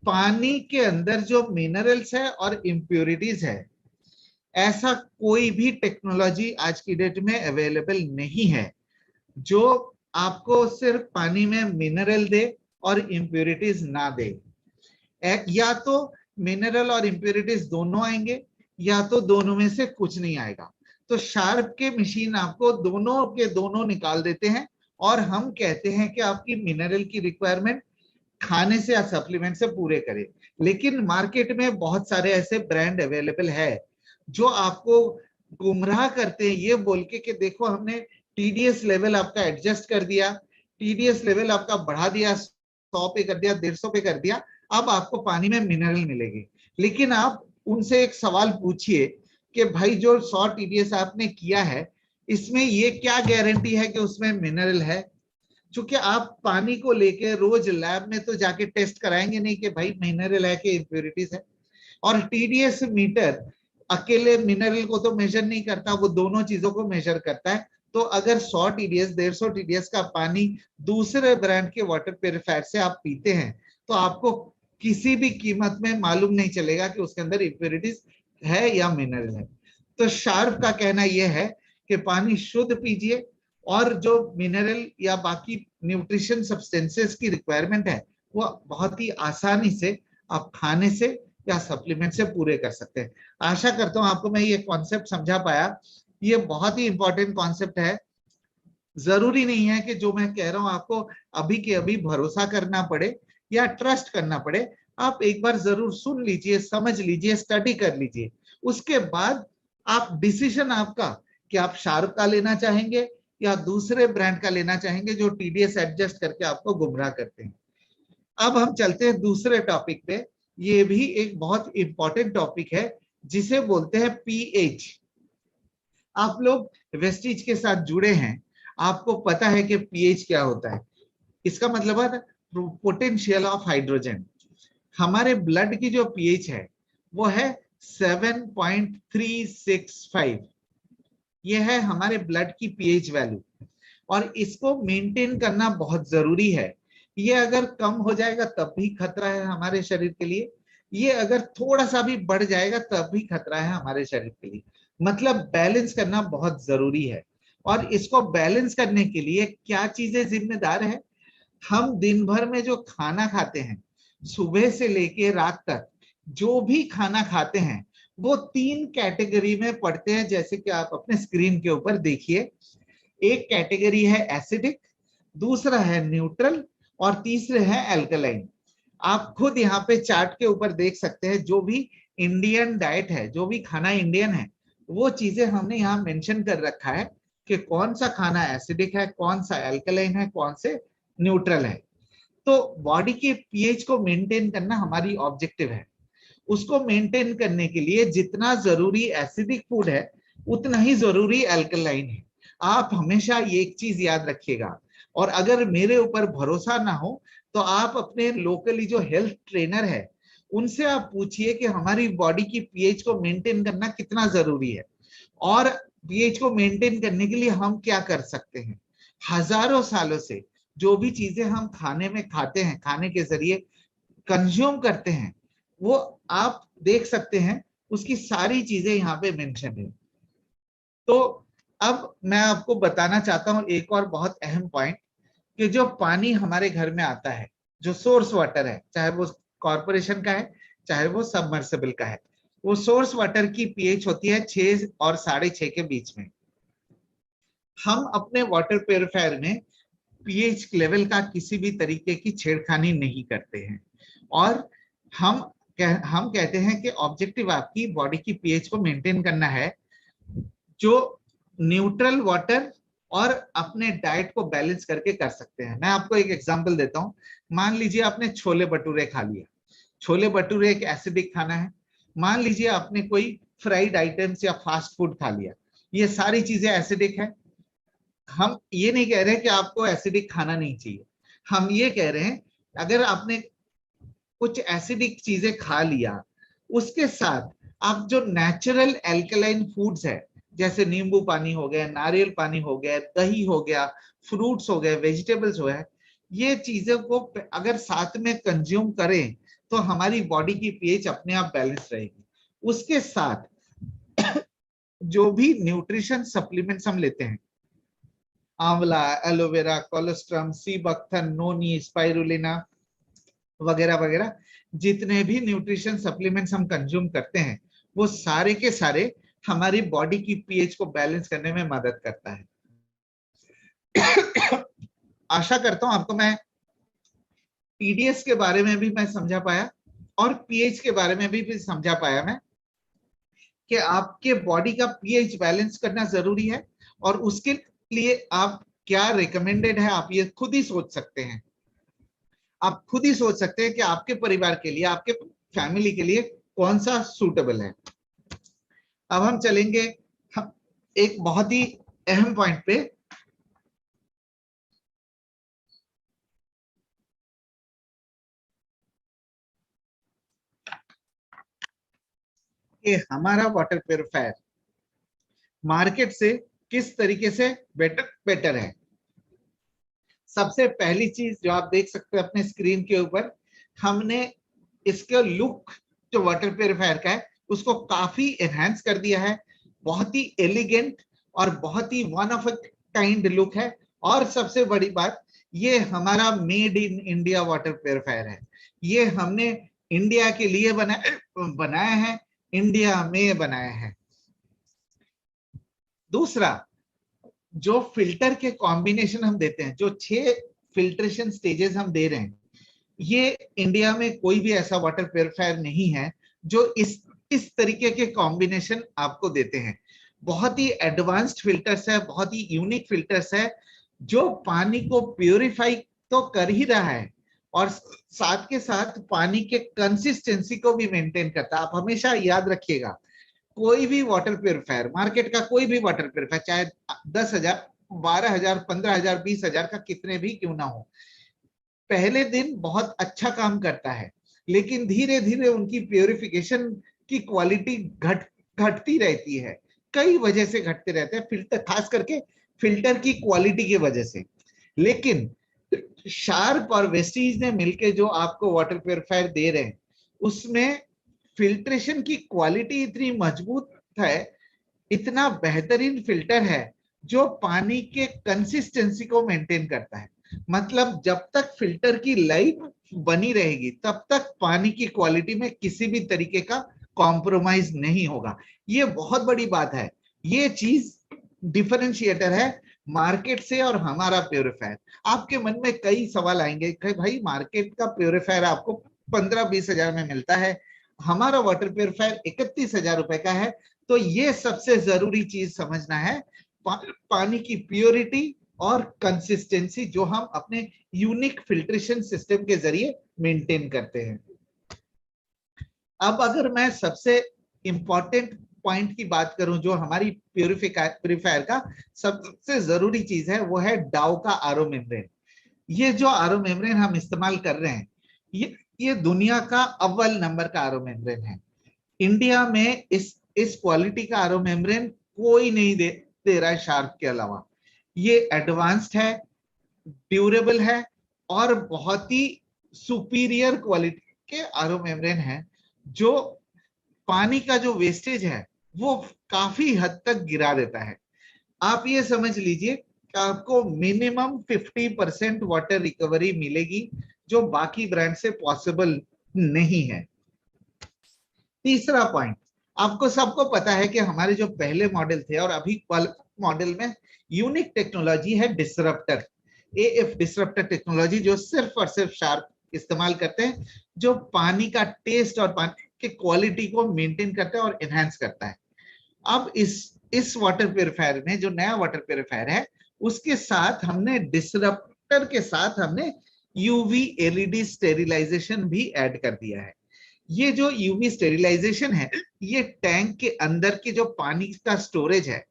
पानी के अंदर जो मिनरल्स है और इम्प्योरिटीज है, ऐसा कोई भी टेक्नोलॉजी आज की डेट में अवेलेबल नहीं है जो आपको सिर्फ पानी में मिनरल दे और इम्प्योरिटीज ना दे। या तो मिनरल और इम्प्योरिटीज दोनों आएंगे या तो दोनों में से कुछ नहीं आएगा। तो शार्प के मशीन आपको दोनों के दोनों निकाल देते हैं और हम कहते हैं कि आपकी मिनरल की रिक्वायरमेंट खाने से या सप्लीमेंट से पूरे करे। लेकिन मार्केट में बहुत सारे ऐसे ब्रांड अवेलेबल है जो आपको गुमराह करते हैं ये बोल के कि देखो हमने टीडीएस लेवल आपका एडजस्ट कर दिया, टीडीएस लेवल आपका बढ़ा दिया, 100 पे कर दिया, 150 पे कर दिया, अब आपको पानी में मिनरल मिलेगी। लेकिन आप उनसे एक सवाल पूछिए कि भाई जो 100 टीडीएस आपने किया है इसमें ये क्या गारंटी है कि उसमें मिनरल है? क्योंकि आप पानी को लेके रोज लैब में तो जाके टेस्ट कराएंगे नहीं कि भाई मिनरल है कि इम्प्योरिटीज है। और टीडीएस मीटर अकेले मिनरल को तो मेजर नहीं करता, वो दोनों चीजों को मेजर करता है। तो अगर 100 टीडीएस 150 टीडीएस का पानी दूसरे ब्रांड के वाटर प्यूरिफायर से आप पीते हैं तो आपको किसी भी कीमत में मालूम नहीं चलेगा कि उसके अंदर इम्प्योरिटीज है या मिनरल है। तो शार्प का कहना यह है कि पानी शुद्ध पीजिए और जो मिनरल या बाकी न्यूट्रिशन सब्सटेंसेस की रिक्वायरमेंट है वो बहुत ही आसानी से आप खाने से या सप्लीमेंट से पूरे कर सकते हैं। आशा करता हूं आपको मैं ये कॉन्सेप्ट समझा पाया। ये बहुत ही इंपॉर्टेंट कॉन्सेप्ट है। जरूरी नहीं है कि जो मैं कह रहा हूं आपको अभी के अभी भरोसा करना पड़े या ट्रस्ट करना पड़े। आप एक बार जरूर सुन लीजिए, समझ लीजिए, स्टडी कर लीजिए, उसके बाद आप डिसीजन आपका कि आप शार्प का लेना चाहेंगे या दूसरे ब्रांड का लेना चाहेंगे जो टीडीएस एडजस्ट करके आपको गुमराह करते हैं। अब हम चलते हैं दूसरे टॉपिक पे। ये भी एक बहुत इंपॉर्टेंट टॉपिक है जिसे बोलते हैं पीएच। आप लोग वेस्टीज के साथ जुड़े हैं, आपको पता है कि पीएच क्या होता है। इसका मतलब है पोटेंशियल ऑफ हाइड्रोजन। हमारे ब्लड की जो पीएच है वो है 7.365। ये है हमारे ब्लड की पीएच वैल्यू और इसको मेंटेन करना बहुत जरूरी है। ये अगर कम हो जाएगा तब भी खतरा है हमारे शरीर के लिए, ये अगर थोड़ा सा भी बढ़ जाएगा तब भी खतरा है हमारे शरीर के लिए। मतलब बैलेंस करना बहुत जरूरी है। और इसको बैलेंस करने के लिए क्या चीजें जिम्मेदार है? हम दिन भर में जो खाना खाते हैं, सुबह से लेके रात तक जो भी खाना खाते हैं वो 3 कैटेगरी में पड़ते हैं, जैसे कि आप अपने स्क्रीन के ऊपर देखिए। एक कैटेगरी है एसिडिक, दूसरा है न्यूट्रल और तीसरे है एल्कलाइन। आप खुद यहाँ पे चार्ट के ऊपर देख सकते हैं जो भी इंडियन डाइट है, जो भी खाना इंडियन है वो चीजें हमने यहाँ मेंशन कर रखा है कि कौन सा खाना एसिडिक है, कौन सा एल्कलाइन है, कौन से न्यूट्रल है। तो बॉडी के पीएच को मेंटेन करना हमारी ऑब्जेक्टिव है। उसको मेंटेन करने के लिए जितना जरूरी एसिडिक फूड है उतना ही जरूरी एल्कलाइन है। आप हमेशा ये एक चीज याद रखिएगा। और अगर मेरे ऊपर भरोसा ना हो तो आप अपने लोकली जो हेल्थ ट्रेनर है उनसे आप पूछिए कि हमारी बॉडी की पीएच को मेंटेन करना कितना जरूरी है और पीएच को मेंटेन करने के लिए हम क्या कर सकते हैं। हजारों सालों से जो भी चीजें हम खाने में खाते हैं, खाने के जरिए कंज्यूम करते हैं, वो आप देख सकते हैं, उसकी सारी चीजें यहाँ पे मेंशन है। तो अब मैं आपको बताना चाहता हूं एक और बहुत अहम पॉइंट कि जो पानी हमारे घर में आता है, जो सोर्स वाटर है, चाहे वो कॉर्पोरेशन का है चाहे वो सबमर्सिबल का है, वो सोर्स वाटर की पीएच होती है 6 और 6.5 के बीच में। हम अपने वाटर प्यूरिफायर में पीएच लेवल का किसी भी तरीके की छेड़खानी नहीं करते हैं और हम कहते हैं कि ऑब्जेक्टिव आपकी बॉडी की पीएच को मेंटेन करना है, जो न्यूट्रल वाटर और अपने डाइट को बैलेंस करके कर सकते हैं। मैं आपको एक एग्जांपल देता हूं। मान लीजिए आपने छोले भटूरे खा लिया। छोले भटूरे एक एसिडिक खाना है। मान लीजिए आपने कोई फ्राइड आइटम्स या फास्ट फूड खा लिया, ये सारी चीजें एसिडिक है। हम ये नहीं कह रहे कि आपको एसिडिक खाना नहीं चाहिए, हम ये कह रहे हैं अगर आपने कुछ एसिडिक चीजें खा लिया उसके साथ आप जो नेचुरल एल्कलाइन फूड्स है जैसे नींबू पानी हो गया, नारियल पानी हो गया, दही हो गया, फ्रूट्स हो गए, वेजिटेबल्स हो गए, ये चीजों को अगर साथ में कंज्यूम करें तो हमारी बॉडी की पीएच अपने आप बैलेंस रहेगी। उसके साथ जो भी न्यूट्रिशन सप्लीमेंट्स हम लेते हैं, आंवला, एलोवेरा, कोलेस्ट्रम, सी बकथन, नोनी, स्पाइरुलिना वगैरह वगैरह, जितने भी न्यूट्रिशन सप्लीमेंट्स हम कंज्यूम करते हैं वो सारे के सारे हमारी बॉडी की पीएच को बैलेंस करने में मदद करता है। आशा करता हूं आपको मैं टीडीएस के बारे में भी मैं समझा पाया और पीएच के बारे में भी समझा पाया मैं कि आपके बॉडी का पीएच बैलेंस करना जरूरी है और उसके लिए आप क्या रिकमेंडेड है आप ये खुद ही सोच सकते हैं। आप खुद ही सोच सकते हैं कि आपके परिवार के लिए, आपके फैमिली के लिए कौन सा सूटेबल है। अब हम चलेंगे एक बहुत ही अहम पॉइंट पे, कि हमारा वाटर प्यूरिफायर मार्केट से किस तरीके से बेटर है। सबसे पहली चीज जो आप देख सकते हैं अपने स्क्रीन के ऊपर, हमने इसका लुक जो वाटर प्यूरिफायर का है उसको काफी एनहांस कर दिया है। बहुत ही एलिगेंट और बहुत ही one of a kind look है। और सबसे बड़ी बात, ये हमारा made in India water purifier है। ये हमने इंडिया के लिए बनाया है, इंडिया में बनाया है। दूसरा, जो फिल्टर के कॉम्बिनेशन हम देते हैं, जो 6 फिल्ट्रेशन स्टेजेस हम दे रहे हैं, ये इंडिया में कोई भी ऐसा वाटर प्यूरिफायर नहीं है जो इस तरीके के कॉम्बिनेशन आपको देते हैं। बहुत ही एडवांस्ड फिल्टर्स है, बहुत ही यूनिक फिल्टर्स है जो पानी को प्यूरिफाई तो कर ही रहा है और साथ के साथ पानी के कंसिस्टेंसी को भी मेंटेन करता है। आप हमेशा याद रखिएगा, कोई भी वाटर प्यूरिफायर, मार्केट का कोई भी वाटर प्यूरिफायर, चाहे 10,000, 12,000, 15,000, 20,000 का कितने भी क्यों ना हो, पहले दिन बहुत अच्छा काम करता है, लेकिन धीरे धीरे उनकी प्यूरिफिकेशन की क्वालिटी घटती रहती है। कई वजह से घटते रहते हैं, फिल्टर, खास करके फिल्टर की क्वालिटी की वजह से। लेकिन शार्प और वेस्टीज ने मिलके जो आपको वाटर प्यूरिफायर दे रहे हैं, उसमें फिल्ट्रेशन की क्वालिटी इतनी मजबूत है, इतना बेहतरीन फिल्टर है जो पानी के कंसिस्टेंसी को मेंटेन करता है। मतलब जब तक फिल्टर की लाइफ बनी रहेगी तब तक पानी की क्वालिटी में किसी भी तरीके का कॉम्प्रोमाइज नहीं होगा। ये बहुत बड़ी बात है, ये चीज डिफरेंशिएटर है मार्केट से और हमारा प्यूरिफायर। आपके मन में कई सवाल आएंगे कि भाई मार्केट का प्यूरिफायर आपको 15-20 हजार में मिलता है, हमारा वाटर प्यूरिफायर 31,000 रुपए का है। तो ये सबसे जरूरी चीज समझना है, पानी की प्योरिटी और कंसिस्टेंसी जो हम अपने यूनिक फिल्ट्रेशन सिस्टम के जरिए मेंटेन करते हैं। अब अगर मैं सबसे इंपॉर्टेंट पॉइंट की बात करूं, जो हमारी प्यूरिफायर का सबसे जरूरी चीज है, वो है डाउ का आरओ मेम्ब्रेन। ये जो आरओ मेम्ब्रेन हम इस्तेमाल कर रहे हैं, ये दुनिया का अव्वल नंबर का आरओ मेम्ब्रेन है। इंडिया में इस क्वालिटी का आरओ मेम्ब्रेन कोई नहीं दे रहा है शार्प के अलावा। ये एडवांस्ड है, ड्यूरेबल है और बहुत ही सुपीरियर क्वालिटी के आरओ मेम्ब्रेन है, जो पानी का जो वेस्टेज है वो काफी हद तक गिरा देता है। आप ये समझ लीजिए कि आपको मिनिमम 50% वाटर रिकवरी मिलेगी, जो बाकी ब्रांड से पॉसिबल नहीं है। तीसरा पॉइंट, आपको सबको पता है कि हमारे जो पहले मॉडल थे और अभी मॉडल में यूनिक टेक्नोलॉजी है डिसरप्टर, एएफ डिसरप्टर टेक्नोलॉजी, जो सिर्फ और सिर्फ शार्प इस्तेमाल करते हैं, जो पानी का टेस्ट और पानी की क्वालिटी को मेंटेन करता है और एनहांस करता है। अब इस वाटर प्यूरिफायर में, जो नया वाटर प्यूरिफायर है, उसके साथ हमने डिसरप्टर के साथ हमने यूवी एलईडी स्टेरिलाइजेशन भी ऐड कर दिया है। ये जो यूवी स्टेरिलाइजेशन है, ये टैंक के अंदर के जो पानी का स्टोरेज है,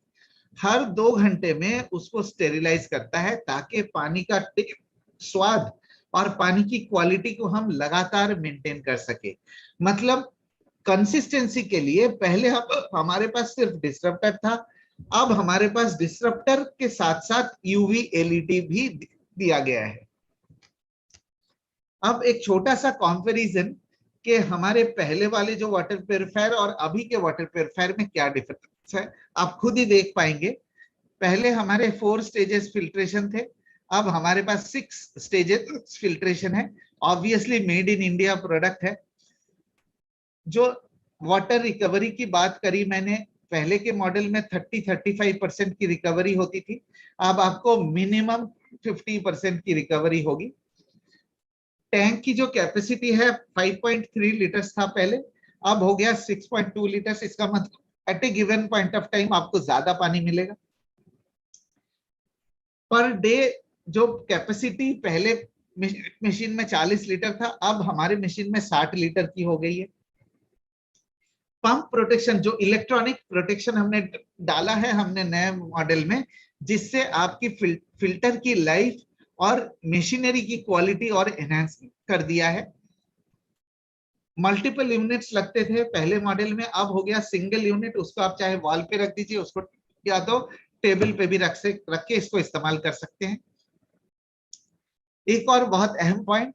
हर 2 घंटे में उसको स्टेरिलाइज करता है, ताकि पानी का स्वाद और पानी की क्वालिटी को हम लगातार मेंटेन कर सके। मतलब कंसिस्टेंसी के लिए पहले हमारे पास सिर्फ डिसरप्टर था, अब हमारे पास डिसरप्टर के साथ साथ यूवी एलईडी भी दिया गया है। अब एक छोटा सा कंपैरिजन कि हमारे पहले वाले जो वाटर प्योरीफायर और अभी के वाटर प्योरीफायर में क्या डिफरेंस है, आप खुद ही देख पाएंगे। पहले हमारे 4 स्टेजेस फिल्ट्रेशन थे, अब हमारे पास 6 स्टेजेस फिल्ट्रेशन है। Obviously made in India product है। जो वाटर रिकवरी की बात करी मैंने, पहले के मॉडल में 30-35% की रिकवरी होती थी, अब आपको मिनिमम 50% की रिकवरी होगी। टैंक की जो कैपेसिटी है 5.3 लीटर्स था पहले, अब हो गया 6.2 लीटर्स। इसका मतलब at a given point of time आपको ज्यादा पानी मिलेगा। पर डे जो कैपेसिटी पहले मशीन में 40 लीटर था, अब हमारे मशीन में 60 लीटर की हो गई है। पंप प्रोटेक्शन, जो इलेक्ट्रॉनिक प्रोटेक्शन हमने डाला है हमने नए मॉडल में, जिससे आपकी फिल्टर की लाइफ और मशीनरी की क्वालिटी और एनहांस कर दिया है। मल्टीपल यूनिट्स लगते थे पहले मॉडल में, अब हो गया सिंगल यूनिट। उसको आप चाहे वॉल पे रख दीजिए, उसको या तो टेबल पे भी रख के इसको इस्तेमाल कर सकते हैं। एक और बहुत अहम पॉइंट,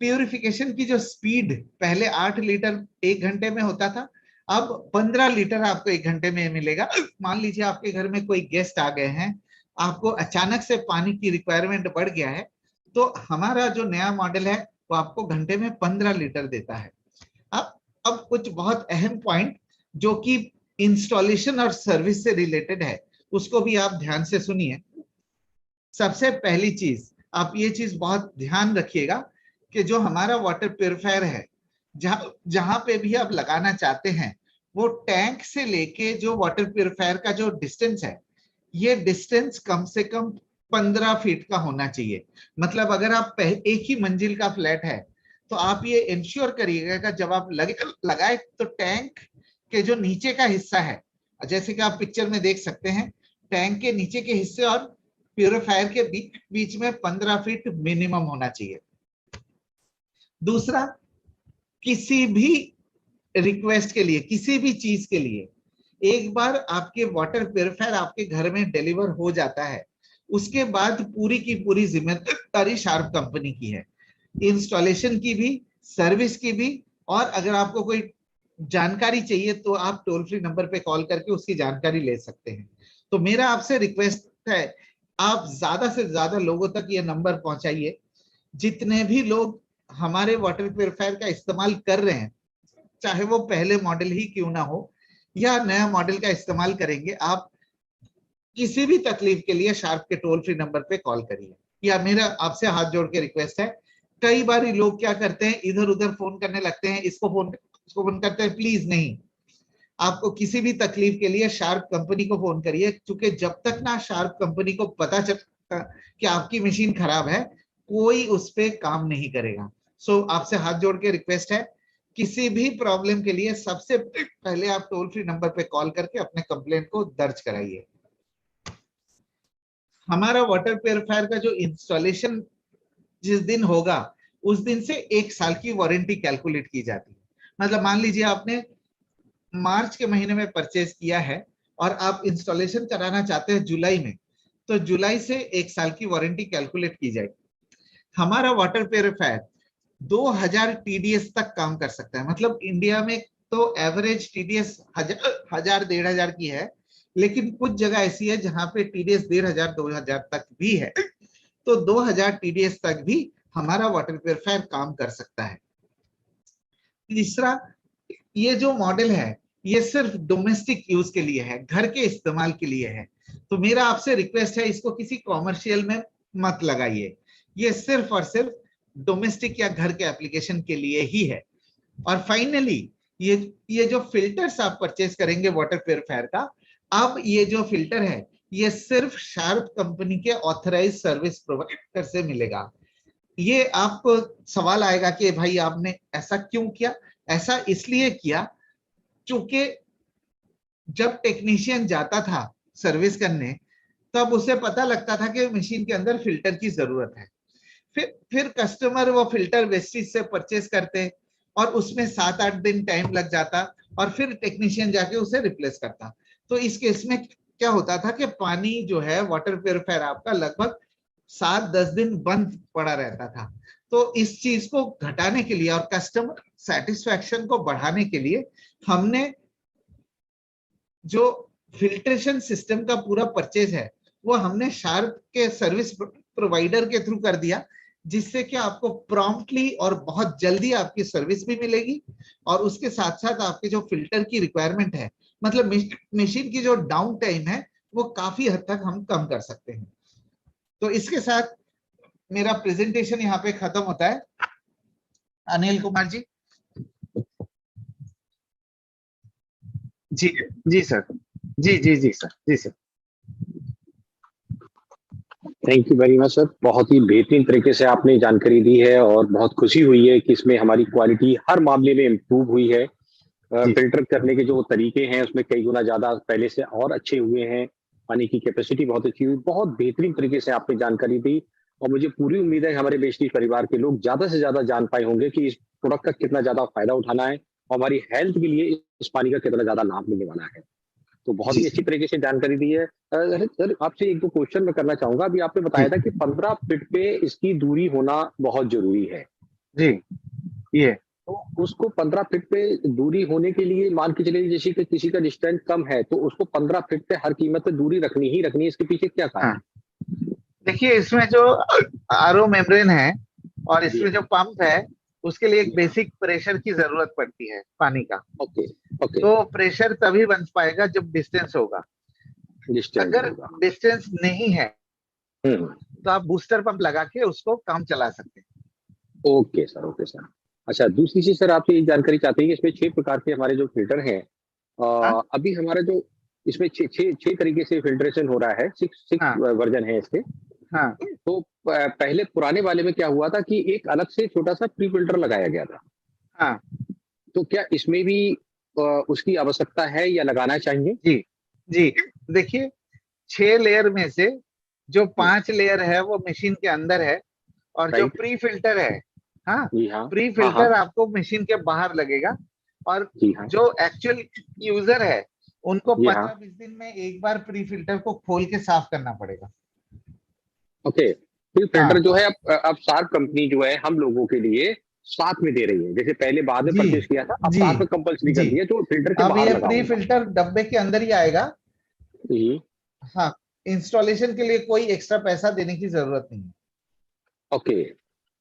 प्यूरिफिकेशन की जो स्पीड पहले 8 लीटर 1 घंटे में होता था, अब 15 लीटर आपको 1 घंटे में मिलेगा। मान लीजिए आपके घर में कोई गेस्ट आ गए हैं, आपको अचानक से पानी की रिक्वायरमेंट बढ़ गया है, तो हमारा जो नया मॉडल है वो आपको घंटे में 15 लीटर देता है। अब कुछ बहुत अहम पॉइंट जो कि इंस्टॉलेशन और सर्विस से रिलेटेड है, उसको भी आप ध्यान से सुनिए। सबसे पहली चीज, आप ये चीज बहुत ध्यान रखिएगा कि जो हमारा वाटर प्योरीफायर है, जहां पे भी आप लगाना चाहते हैं, वो टैंक से लेके जो वाटर प्योरीफायर का जो डिस्टेंस है, ये डिस्टेंस कम से कम 15 फीट का होना चाहिए। मतलब अगर आप एक ही मंजिल का फ्लैट है, तो आप ये इंश्योर करिएगा कि जब आप लगाए तो टैंक के जो नीचे का हिस्सा है, जैसे कि आप पिक्चर में देख सकते हैं, टैंक के नीचे के हिस्से और प्यूरिफायर के बीच में 15 फीट मिनिमम होना चाहिए। दूसरा, किसी भी रिक्वेस्ट के लिए, किसी भी चीज के लिए, एक बार आपके वाटर प्यूरिफायर आपके घर में डिलीवर हो जाता है, उसके बाद पूरी की पूरी जिम्मेदारी शार्प कंपनी की है, इंस्टॉलेशन की भी, सर्विस की भी। और अगर आपको कोई जानकारी चाहिए तो आप टोल फ्री नंबर पे कॉल करके उसकी जानकारी ले सकते हैं। तो मेरा आपसे रिक्वेस्ट है, आप ज्यादा से ज्यादा लोगों तक ये नंबर पहुंचाइए। जितने भी लोग हमारे वाटर प्यूरिफायर का इस्तेमाल कर रहे हैं, चाहे वो पहले मॉडल ही क्यों ना हो या नया मॉडल का इस्तेमाल करेंगे, आप किसी भी तकलीफ के लिए शार्प के टोल फ्री नंबर पे कॉल करिए। या मेरा आपसे हाथ जोड़ के रिक्वेस्ट है, कई बार लोग क्या करते हैं, इधर उधर फोन करने लगते हैं, इसको फोन करते हैं। प्लीज नहीं, आपको किसी भी तकलीफ के लिए शार्प कंपनी को फोन करिए, क्योंकि जब तक ना शार्प कंपनी को पता चलता कि आपकी मशीन खराब है, कोई उस पर काम नहीं करेगा। सो आपसे हाथ जोड़ के रिक्वेस्ट है, किसी भी प्रॉब्लम के लिए सबसे पहले आप टोल फ्री नंबर पे कॉल करके अपने कंप्लेंट को दर्ज कराइए। हमारा वाटर प्योरीफायर का जो इंस्टॉलेशन जिस दिन होगा, उस दिन से 1 साल की वारंटी कैलकुलेट की जाती है। मतलब मान लीजिए आपने मार्च के महीने में परचेज किया है और आप इंस्टॉलेशन कराना चाहते हैं जुलाई में, तो जुलाई से 1 साल की वारंटी कैलकुलेट की जाएगी। हमारा वाटर प्योरीफायर 2000 टीडीएस तक काम कर सकता है। मतलब इंडिया में तो एवरेज टीडीएस 1000-1500 की है, लेकिन कुछ जगह ऐसी है जहां पे टीडीएस 1500-2000 तक भी है। तो 2000 टीडीएस तक भी हमारा वाटर प्योरीफायर काम कर सकता है। तीसरा, ये जो मॉडल है ये सिर्फ डोमेस्टिक यूज के लिए है, घर के इस्तेमाल के लिए है। तो मेरा आपसे रिक्वेस्ट है, इसको किसी कॉमर्शियल में मत लगाइए, ये सिर्फ और सिर्फ डोमेस्टिक या घर के एप्लीकेशन के लिए ही है। और फाइनली, ये जो फिल्टर्स आप परचेज करेंगे वाटर प्योरीफायर का, अब ये जो फिल्टर है ये सिर्फ शार्प कंपनी के ऑथराइज सर्विस प्रोवाइडर से मिलेगा। ये आपको सवाल आएगा कि भाई आपने ऐसा क्यों किया? ऐसा इसलिए किया क्योंकि जब टेक्नीशियन जाता था सर्विस करने, तब उसे पता लगता था कि मशीन के अंदर फिल्टर की जरूरत है। फिर कस्टमर वो फिल्टर वेस्टेज से परचेज करते और उसमें 7-8 दिन टाइम लग जाता, और फिर टेक्नीशियन जाके उसे रिप्लेस करता। तो इस केस में क्या होता था कि पानी जो है वाटर प्योरीफायर आपका लगभग 7-10 दिन बंद पड़ा रहता था। तो इस चीज को घटाने के लिए और कस्टमर सेटिस्फैक्शन को बढ़ाने के लिए हमने जो फिल्ट्रेशन सिस्टम का पूरा परचेज है वो हमने शार्प के सर्विस प्रोवाइडर के थ्रू कर दिया, जिससे कि आपको प्रॉम्प्टली और बहुत जल्दी आपकी सर्विस भी मिलेगी और उसके साथ साथ आपके जो फिल्टर की रिक्वायरमेंट है, मतलब मशीन की जो डाउन टाइम है वो काफी हद तक हम कम कर सकते हैं। तो इसके साथ मेरा प्रेजेंटेशन यहाँ पे खत्म होता है। अनिल कुमार जी। जी जी सर, जी सर, जी sir. Thank you very much sir, बहुत ही बेहतरीन तरीके से आपने जानकारी दी है और बहुत खुशी हुई है कि इसमें हमारी क्वालिटी हर मामले में इम्प्रूव हुई है। फिल्टर करने के जो तरीके हैं उसमें कई गुना ज्यादा पहले से और अच्छे हुए हैं। पानी की कैपेसिटी बहुत अच्छी हुई, बहुत बेहतरीन तरीके से आपने जानकारी दी और मुझे पूरी उम्मीद है हमारे बेस्टीज परिवार के लोग ज्यादा से ज्यादा जान पाए होंगे कि इस प्रोडक्ट का कितना ज्यादा फायदा उठाना है और हमारी हेल्थ के लिए इस पानी का कितना ज्यादा लाभ मिलने वाला है। तो बहुत ही अच्छी तरीके से जानकारी दी है। सर आपसे एक दो क्वेश्चन मैं करना चाहूंगा। अभी आपने बताया था कि 15 फीट पे इसकी दूरी होना बहुत जरूरी है। जी ये तो उसको 15 फीट पे दूरी होने के लिए मान के चलिए जैसे कि किसी का डिस्टेंस कम है तो उसको 15 फीट पे हर कीमत पे दूरी रखनी ही रखनी है, इसके पीछे क्या कारण हाँ, देखिए इसमें जो आरओ मेम्ब्रेन है और जी इसमें जो पंप है उसके लिए एक बेसिक प्रेशर की जरूरत पड़ती है पानी का। ओके ओके तो प्रेशर तभी बन पाएगा जब डिस्टेंस होगा। डिस्टेंस अगर होगा। डिस्टेंस नहीं है हम्म तो आप बूस्टर पंप लगा के उसको काम चला सकते हैं। Okay sir, okay sir. अच्छा, दूसरी चीज सर आपसे ये जानकारी चाहते हैं कि इसमें 6 प्रकार के हमारे जो फिल्टर हैं, हाँ अभी हमारा जो इसमें छह तरीके से फिल्ट्रेशन हो रहा है, सिक्स सिक्स हाँ वर्जन है इसके। हाँ तो पहले पुराने वाले में क्या हुआ था कि एक अलग से छोटा सा प्री फिल्टर लगाया गया था। हाँ तो क्या इसमें भी उसकी आवश्यकता है या लगाना चाहिए? जी जी। देखिए 6 लेयर में से जो 5 लेयर है वो मशीन के अंदर है और जो राइट। प्री फिल्टर है, हाँ, जी हाँ। प्री हाँ हाँ। फिल्टर आपको मशीन के बाहर लगेगा और जी हाँ। जो एक्चुअल यूजर है उनको जी हाँ। 15-20 दिन में एक बार प्री फिल्टर को खोल के साफ करना पड़ेगा। ओके, प्री फिल्टर हाँ जो है अब शार्प कंपनी जो है हम लोगों के लिए साथ में दे रही है। जैसे पहले बाद में जी परचेज किया था, अब जी साथ में कंपलसरी कर जी। दिया, जो फिल्टर के अब बाहर ये लगा प्री होगा। फिल्टर डब्बे के अंदर ही आएगा। जी। हाँ, इंस्टॉलेशन के लिए कोई एक्स्ट्रा पैसा देने की जरूरत नहीं है। ओके,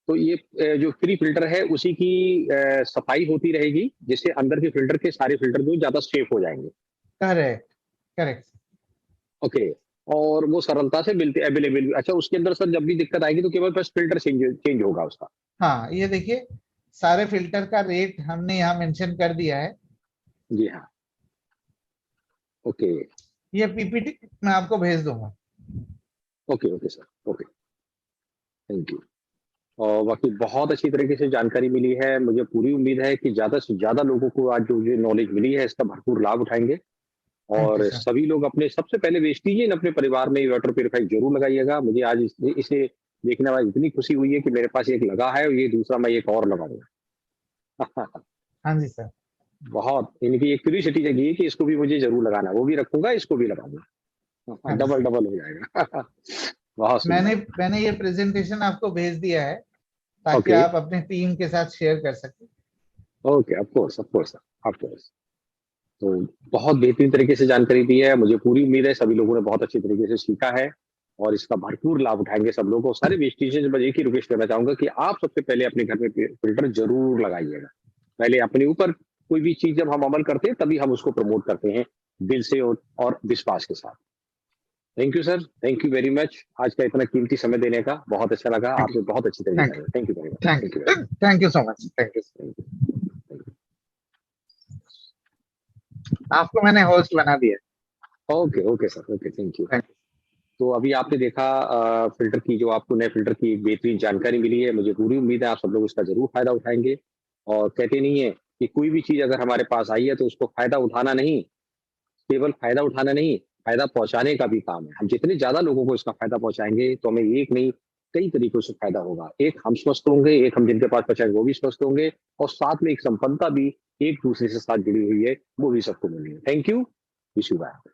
तो ये जो प्री फिल्टर है उसी की सफाई होती रहेगी जिससे अंदर के फिल्टर के सारे फिल्टर जो ज्यादा सेफ हो जाएंगे। Correct correct. ओके, और वो सरलता से मिलते अवेलेबल। अच्छा, उसके अंदर सर जब भी दिक्कत आएगी तो केवल बस फिल्टर चेंज होगा उसका। हाँ ये देखिए सारे फिल्टर का रेट हमने यहाँ मेंशन कर दिया है। जी हाँ। ओके ये पीपीटी मैं आपको भेज दूंगा। Okay okay sir, okay, thank you. और बाकी बहुत अच्छी तरीके से जानकारी मिली है। मुझे पूरी उम्मीद है कि ज्यादा से ज्यादा लोगों को आज जो ये नॉलेज मिली है इसका भरपूर लाभ उठाएंगे थैंक यू और सर। सभी लोग अपने सबसे पहले वेस्टीज अपने परिवार में वाटर प्योरीफायर जरूर लगाइएगा। मुझे आज इसे देखने में इतनी खुशी हुई है कि मेरे पास एक लगा है और ये दूसरा मैं एक और लगाऊंगा। हाँ जी सर। बहुत इनकी एक क्यूरियोसिटी जगी है कि इसको भी मुझे जरूर लगाना, वो भी रखूंगा, इसको भी लगाऊंगा। हाँ जी डबल सर। डबल हो जाएगा। बहुत मैंने सुंदर। मैंने ये प्रेजेंटेशन आपको भेज दिया है ताकि ओके आप अपने टीम के साथ शेयर कर सकें। Okay, of course of course of course. तो बहुत बेहतरीन तरीके से जानकारी दी है। मुझे पूरी उम्मीद है सभी लोगों ने बहुत अच्छी तरीके से सीखा है और इसका भरपूर लाभ उठाएंगे सब लोग। और सारे वेस्टेज मैं एक ही रिक्वेस्ट करना चाहूंगा कि आप सबसे पहले अपने घर में फिल्टर जरूर लगाइएगा। पहले अपने ऊपर कोई भी चीज जब हम अमल करते हैं तभी हम उसको प्रमोट करते हैं दिल से और विश्वास के साथ। Thank you sir, thank you very much. आज का इतना कीमती समय देने का बहुत अच्छा लगा। थैंक यू आपने बहुत अच्छी तरीके थैंक से, thank you very much, thank thank you very much, thank you so much. Thank you. Thank you. आपको मैंने होस्ट बना दिया। Okay okay sir, okay, thank you. Thank तो अभी आपने देखा फिल्टर की, जो आपको नए फिल्टर की एक बेहतरीन जानकारी मिली है। मुझे पूरी उम्मीद है आप सब लोग इसका जरूर फायदा उठाएंगे। और कहते नहीं है कि कोई भी चीज अगर हमारे पास आई है तो उसको फायदा उठाना नहीं, केवल फायदा उठाना नहीं, फायदा पहुंचाने का भी काम है। हम जितने ज्यादा लोगों को इसका फायदा पहुंचाएंगे तो हमें एक नहीं कई तरीकों से फायदा होगा। एक हम स्वस्थ होंगे, एक हम जिनके पास पहुंचाएंगे वो भी स्वस्थ होंगे और साथ में एक संपन्नता भी एक दूसरे से साथ जुड़ी हुई है वो भी सबको मिलेगी। Thank you, wish you back.